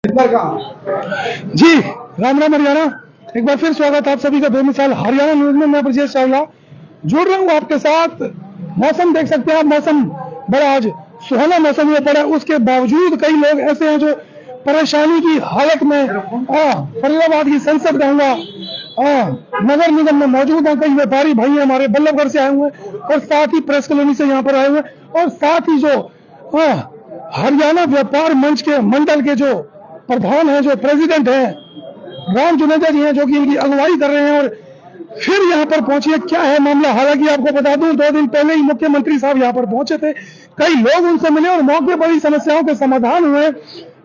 जी राम राम हरियाणा। एक बार फिर स्वागत आप सभी का बेमिसाल हरियाणा न्यूज में। मैं ब्रजेश चावला जुड़ रहा हूँ आपके साथ। मौसम देख सकते हैं आप, मौसम बड़ा आज सुहाना मौसम हुआ पड़ा है। उसके बावजूद कई लोग ऐसे हैं जो परेशानी की हालत में फरीदाबाद की संसद कहूंगा नगर निगम में मौजूद हैं। कई व्यापारी भाई हमारे बल्लभगढ़ से आए हुए हैं और साथ ही प्रेस कॉलोनी से यहाँ पर आए हुए हैं, और साथ ही जो हरियाणा व्यापार मंच के मंडल के जो प्रधान हैं, जो प्रेसिडेंट हैं, राम जुनेजा जी हैं, जो कि इनकी अगुवाई कर रहे हैं। और फिर यहाँ पर पहुंचे, क्या है मामला। हालांकि आपको बता दूं 2 दिन पहले ही मुख्यमंत्री साहब यहाँ पर पहुंचे थे, कई लोग उनसे मिले और मौके पर ही समस्याओं के समाधान हुए।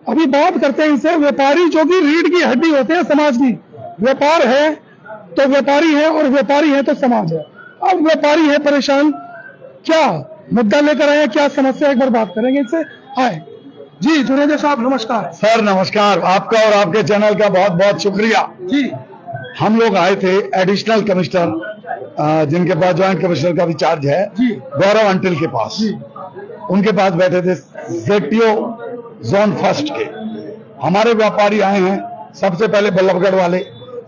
अभी बात करते हैं इनसे। व्यापारी जो कि रीढ़ की हड्डी होते हैं समाज की, व्यापार है तो व्यापारी है और व्यापारी है तो समाज है। अब व्यापारी है परेशान, क्या मुद्दा लेकर आए, क्या समस्या, एक बार बात करेंगे इनसे। आए जी जुनेजा साहब, नमस्कार सर। नमस्कार। आपका और आपके चैनल का बहुत बहुत शुक्रिया जी। हम लोग आए थे एडिशनल कमिश्नर जिनके पास ज्वाइंट कमिश्नर का भी चार्ज है जी, गौरव अंटिल के पास जी। उनके पास बैठे थे ZTO जोन फर्स्ट के। हमारे व्यापारी आए हैं, सबसे पहले बल्लभगढ़ वाले,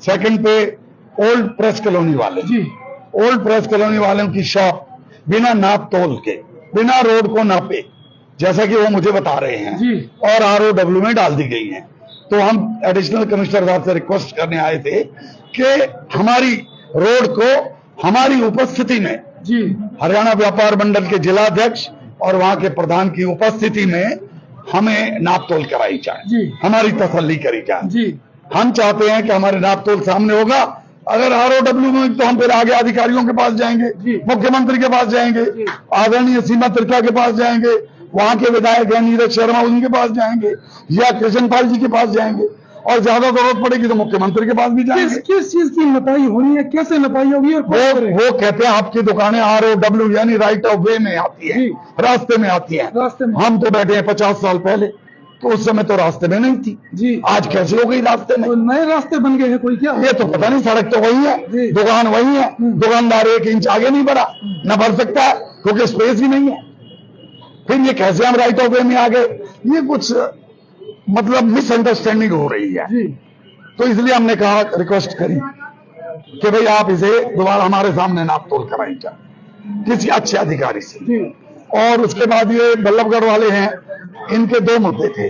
सेकंड पे ओल्ड प्रेस कॉलोनी वाले जी। ओल्ड प्रेस कॉलोनी वालों की शॉप बिना नाप तोल के, बिना रोड को नापे, जैसा कि वो मुझे बता रहे हैं जी, और ROW में डाल दी गई हैं। तो हम एडिशनल कमिश्नर साहब से रिक्वेस्ट करने आए थे कि हमारी रोड को हमारी उपस्थिति में जी, हरियाणा व्यापार मंडल के जिलाध्यक्ष और वहां के प्रधान की उपस्थिति में हमें नापतोल कराई जाए जी, हमारी तसल्ली करी जाए जी। हम चाहते हैं कि हमारे नापतोल सामने होगा। अगर ROW में तो हम फिर आगे अधिकारियों के पास जाएंगे, मुख्यमंत्री के पास जाएंगे, आदरणीय सीमा त्रिखा के पास जाएंगे, वहां के विधायक हैं नीरज शर्मा, उनके पास जाएंगे, या कृष्णपाल जी के पास जाएंगे, और ज्यादा जरूरत पड़ेगी तो मुख्यमंत्री के पास भी जाएंगे। किस चीज की नपाई होनी है, कैसे नपाई होगी? और वो कहते हैं आपकी दुकानें ROW यानी राइट ऑफ वे में आती है, रास्ते में आती है। रास्ते में हम तो बैठे हैं 50 साल पहले, तो उस समय तो रास्ते में नहीं थी जी। आज कैसे हो गई रास्ते में? तो नए रास्ते बन गए हैं कोई क्या? ये तो पता नहीं। सड़क तो वही है, दुकान वही है, दुकानदार 1 इंच आगे नहीं बढ़ा, न बढ़ सकता है क्योंकि स्पेस ही नहीं है। फिर ये कैसे हम राइट ऑफ वे में आ गए? ये कुछ मतलब मिसअंडरस्टैंडिंग हो रही है जी। तो इसलिए हमने कहा, रिक्वेस्ट करी कि भाई आप इसे दोबारा हमारे सामने नाप तोल कराई जाए किसी अच्छे अधिकारी से जी। और उसके बाद ये बल्लभगढ़ वाले हैं, इनके 2 मुद्दे थे।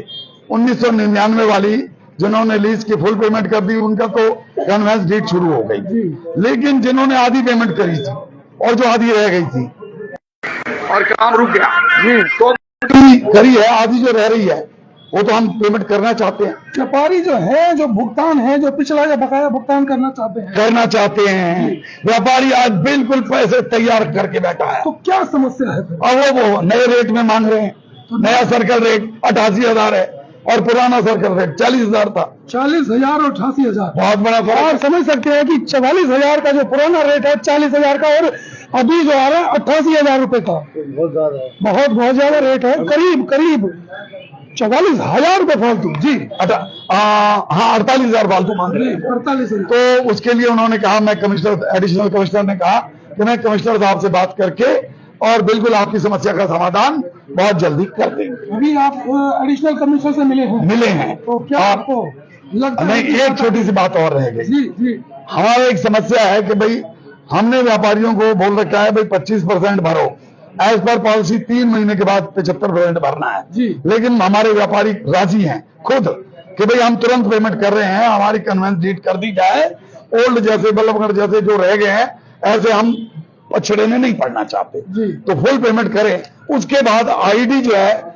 1999 वाली जिन्होंने लीज की फुल पेमेंट कर दी, उनका तो कन्वेंस डीड शुरू हो गई, लेकिन जिन्होंने आधी पेमेंट करी थी और जो आधी रह गई थी और काम रुक गया जी, तो करी है, आधी जो रह रही है वो तो हम पेमेंट करना चाहते हैं। व्यापारी जो है, जो भुगतान है, जो पिछला या बकाया भुगतान करना चाहते हैं व्यापारी आज बिल्कुल पैसे तैयार करके बैठा है। तो क्या समस्या है? और वो नए रेट में मांग रहे हैं। तो नया सर्कल रेट 88,000 है और पुराना सर्कल रेट 40,000 था। 40,000 और 88,000 बहुत बड़ा फर्क। आप समझ सकते हैं कि 44,000 का जो पुराना रेट है 40,000 का, और अभी जो आ रहा है 88,000 रुपए का, बहुत ज्यादा रेट है। करीब 44,000 रुपए फालतू जी। हाँ 48,000 फालतू मांग रहे हैं। 48,000। तो उसके लिए उन्होंने कहा, मैं एडिशनल कमिश्नर ने कहा कि मैं कमिश्नर साहब से बात करके और बिल्कुल आपकी समस्या का समाधान बहुत जल्दी कर देंगे। अभी आप एडिशनल कमिश्नर से मिले हैं तो क्या आपको लगता है? नहीं, एक छोटी सी बात और रह गई जी। हमारा एक समस्या है कि भाई हमने व्यापारियों को बोल रखा है भाई 25% भरो, एज पर पॉलिसी 3 महीने के बाद 75% भरना है जी। लेकिन हमारे व्यापारी राजी हैं खुद कि भाई हम तुरंत पेमेंट कर रहे हैं, हमारी कन्वेंस डीड कर दी जाए। ओल्ड जैसे बल्लभगढ़ जैसे जो रह गए हैं, ऐसे हम पछड़े में नहीं पड़ना चाहते जी। तो फुल पेमेंट करें। उसके बाद ID जो है,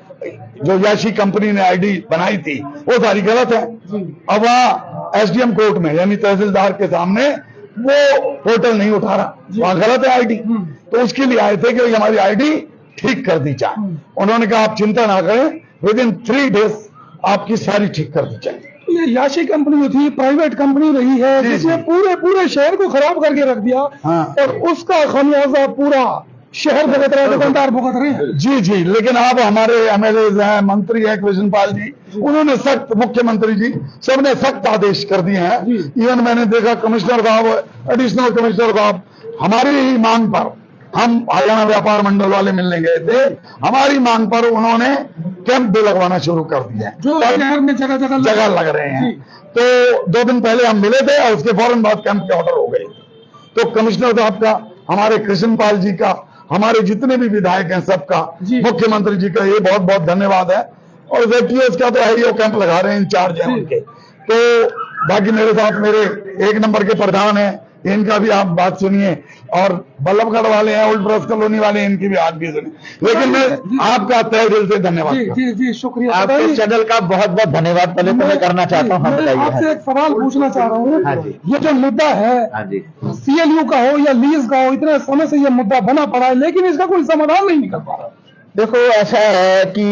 जो याशी कंपनी ने ID बनाई थी, वो सारी गलत है। अब वहाँ SDM कोर्ट में यानी तहसीलदार के सामने वो पोर्टल नहीं उठा रहा, वहां गलत है ID। तो उसके लिए आए थे कि हमारी ID ठीक कर दी जाए। उन्होंने कहा आप चिंता ना करें, विदिन 3 डेज आपकी सारी ठीक कर दी जाए। ये याशी कंपनी जो थी प्राइवेट कंपनी रही है, जिसने पूरे शहर को खराब करके रख दिया। हाँ। और उसका खामियाजा पूरा शहर भुगत रहे, दुकानदार भुगत रहे हैं जी। लेकिन अब हमारे MLAs हैं, मंत्री हैं, कृष्णपाल जी, उन्होंने सख्त, मुख्यमंत्री जी सबने सख्त आदेश कर दिए हैं। इवन मैंने देखा कमिश्नर साहब, एडिशनल कमिश्नर साहब हमारी ही मांग पर हम हरियाणा व्यापार मंडल वाले मिलने गए थे, हमारी मांग पर उन्होंने कैंप भी लगवाना शुरू कर दिया है, जो शहर में जगह लग रहे हैं। तो 2 दिन पहले हम मिले थे और उसके फौरन बाद कैंप के ऑर्डर हो गए। तो कमिश्नर साहब का, हमारे कृष्णपाल जी का, हमारे जितने भी विधायक हैं सबका, मुख्यमंत्री जी का ये बहुत बहुत धन्यवाद है। और जेटीएस का तो है ही, वो कैंप लगा रहे हैं, इंचार्ज हैं उनके। तो बाकी मेरे साथ मेरे 1 नंबर के प्रधान हैं, इनका भी आप बात सुनिए, और बल्लभगढ़ वाले हैं, ओल्ड प्रेस कॉलोनी वाले हैं, इनकी भी बात भी सुनिए। लेकिन मैं आपका तहे दिल से धन्यवाद करता हूं। जी शुक्रिया। आपके चैनल का बहुत बहुत धन्यवाद पहले तो मैं करना चाहता हूँ। मैं आपसे एक सवाल पूछना चाह रहा हूँ। हाँ जी। ये जो मुद्दा है, हाँ जी, सीएलयू का हो या लीज का हो, इतने समय से ये मुद्दा बना पड़ा है, लेकिन इसका कोई समाधान नहीं निकल पा रहा। देखो ऐसा है कि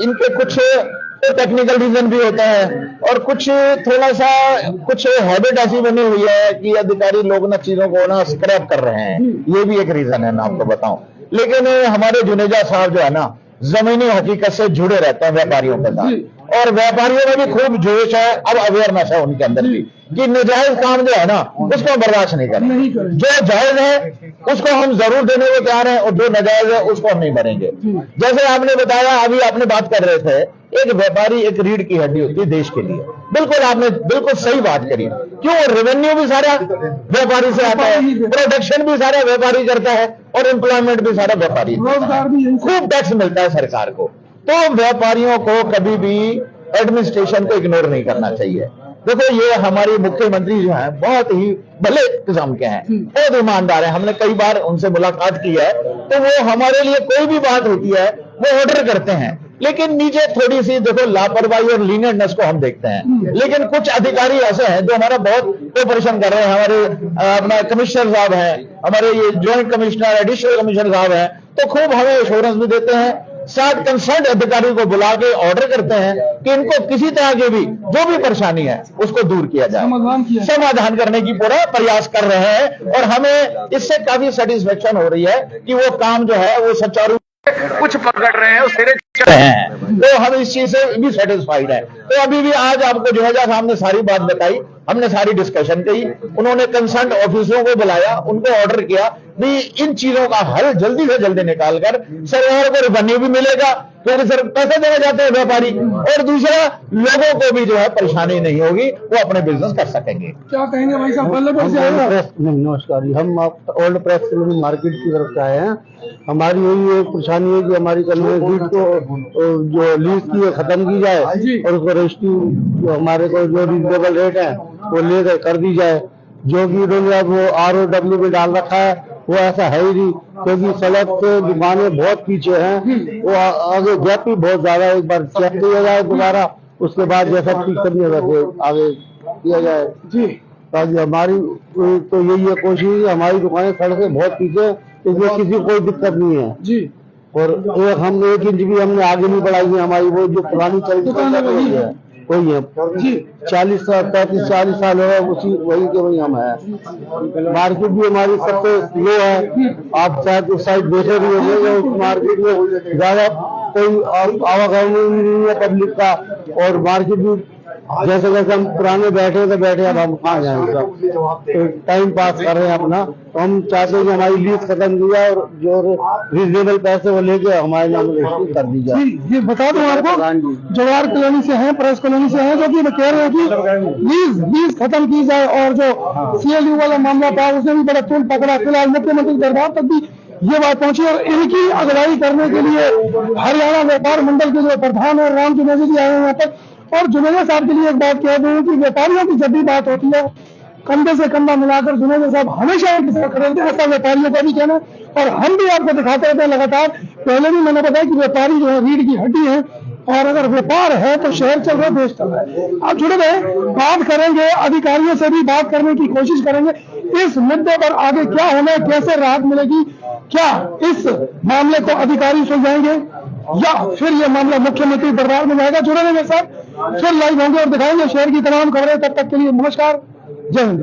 इनके कुछ टेक्निकल रीजन भी होता है और कुछ थोड़ा सा कुछ हैबिट ऐसी बनी हुई है कि अधिकारी लोग ना चीजों को ना स्क्रैप कर रहे हैं, ये भी एक रीजन है, मैं आपको बताऊं। लेकिन हमारे जुनेजा साहब जो है ना, जमीनी हकीकत से जुड़े रहते हैं व्यापारियों के साथ, और व्यापारियों में भी खूब जोश है, अब अवेयरनेस है उनके अंदर भी कि नाजायज काम जो है ना उसको हम बर्दाश्त नहीं करेंगे। जो जायज है उसको हम जरूर देने को तैयार हैं, और जो नाजायज है उसको हम नहीं भरेंगे। जैसे आपने बताया, अभी आपने बात कर रहे थे, एक व्यापारी एक रीढ़ की हड्डी होती है देश के लिए। बिल्कुल आपने बिल्कुल सही बात करी। क्यों? रेवेन्यू भी सारा व्यापारी से आता है, प्रोडक्शन भी सारा व्यापारी करता है, और एम्प्लॉयमेंट भी सारा व्यापारी, रोजगार भी खूब टैक्स मिलता है सरकार को। तो व्यापारियों को कभी भी एडमिनिस्ट्रेशन को इग्नोर नहीं करना चाहिए। देखो ये हमारी मुख्यमंत्री जो है बहुत ही भले किस्म के हैं, बहुत ईमानदार है। हमने कई बार उनसे मुलाकात की है, तो वो हमारे लिए कोई भी बात होती है वो ऑर्डर करते हैं, लेकिन नीचे थोड़ी सी देखो लापरवाही और लीनियरनेस को हम देखते हैं। लेकिन कुछ अधिकारी ऐसे हैं जो हमारा बहुत कोऑपरेशन कर रहे हैं। हमारे अपना कमिश्नर साहब हैं, हमारे ये ज्वाइंट कमिश्नर, एडिशनल कमिश्नर साहब हैं, तो खूब हमें एश्योरेंस भी देते हैं। साथ कंसर्न अधिकारी को बुला के ऑर्डर करते हैं कि इनको किसी तरह की भी जो भी परेशानी है उसको दूर किया जाए, समाधान करने की पूरा प्रयास कर रहे हैं। और हमें इससे काफी सेटिस्फेक्शन हो रही है कि वो काम जो है वो सुचारू कुछ पकड़ रहे हैं, सिरे चढ़ रहे हैं, तो हम इस चीज से भी सेटिस्फाइड है। तो अभी भी आज आपको जुनेजा साहब ने सारी बात बताई, हमने सारी डिस्कशन की, उन्होंने कंसर्न ऑफिसरों को बुलाया, उनको ऑर्डर किया भी इन चीजों का हल जल्दी से जल्दी निकालकर सरकार को रेवेन्यू भी मिलेगा, क्योंकि सर पैसे देने जाते हैं व्यापारी, और दूसरा लोगों को भी जो है परेशानी नहीं होगी, वो अपने बिजनेस कर सकेंगे। क्या कहेंगे भाई साहब? बल्लभगढ़ से आए हैं? नमस्कार जी, हम ओल्ड प्रेस कॉलोनी मार्केट की तरफ से आए हैं। हमारी यही एक परेशानी है कि हमारी कन्वेंस को जो लीज की है खत्म की जाए, और उसको रजिस्ट्री जो हमारे को जो रिजनेबल रेट है वो लेकर कर दी जाए। जो कि उन्होंने अब वो ROW में डाल रखा है वो ऐसा है ही नहीं, क्योंकि सड़क से दुकानें बहुत पीछे हैं, वो आगे गैप भी बहुत ज्यादा है। एक बार चेक किया जाए दोबारा, उसके बाद जैसा ठीक करनी वैसे आगे किया जाए जी। ताकि हमारी तो यही है कोशिश है, हमारी दुकानें सड़क से बहुत पीछे, इसमें किसी को कोई दिक्कत नहीं है जी। और एक हमने 1 इंच भी हमने आगे नहीं बढ़ाई है, हमारी वो जो पुरानी दुकान है वही है जी। 40 साल 35-40 साल हो गए उसी वही के वही हम है। मार्केट भी हमारी सबसे लो है, आप शायद उस साइड देखे भी होंगे, उस मार्केट में ज्यादा कोई आवागमन नहीं है पब्लिक का, और मार्केट भी जैसे जैसे हम पुराने बैठे थे बैठे, अब हम कहाँ जाएंगे, तो टाइम पास कर रहे हैं अपना। तो हम चाहते हैं कि हमारी लीज खत्म की जाए, और जो रिजनेबल पैसे वो लेके हमारे नाम रजिस्ट्री कर दी जाए। ये बता दूं आपको, जवाहर कॉलोनी से हैं, प्रेस कॉलोनी से हैं, जो कि कह रहे हैं कि लीज खत्म की जाए, और जो CLU वाला मामला था उसने भी बड़ा तूल पकड़ा। फिलहाल मुख्यमंत्री दरबार तक भी ये बात पहुंची, और इनकी अगुवाई करने के लिए हरियाणा व्यापार मंडल के जो प्रधान है राम जुनेजा जी आए हैं यहाँ पर। और जुनेजा साहब के लिए एक बात कह दूं कि व्यापारियों की जब भी बात होती है, कंधे से कंधा मिलाकर जुनेजा साहब हमेशा उनके साथ खड़े होते हैं, ऐसा व्यापारियों का भी कहना है। और हम भी आपको दिखाते रहते हैं लगातार। पहले भी मैंने बताया कि व्यापारी जो है रीढ़ की हड्डी है, और अगर व्यापार है तो शहर चल रहा है, देश चल रहा है। आप जुड़े रहे, बात करेंगे, अधिकारियों से भी बात करने की कोशिश करेंगे इस मुद्दे पर आगे क्या होना है, कैसे राहत मिलेगी, क्या इस मामले को अधिकारी सुलझाएंगे या फिर ये मामला मुख्यमंत्री दरबार में जाएगा। जुड़े रहेंगे साहब, फिर लाइव होंगे और दिखाएंगे शहर की तमाम खबरें। तब तक के लिए नमस्कार, जय हिंद।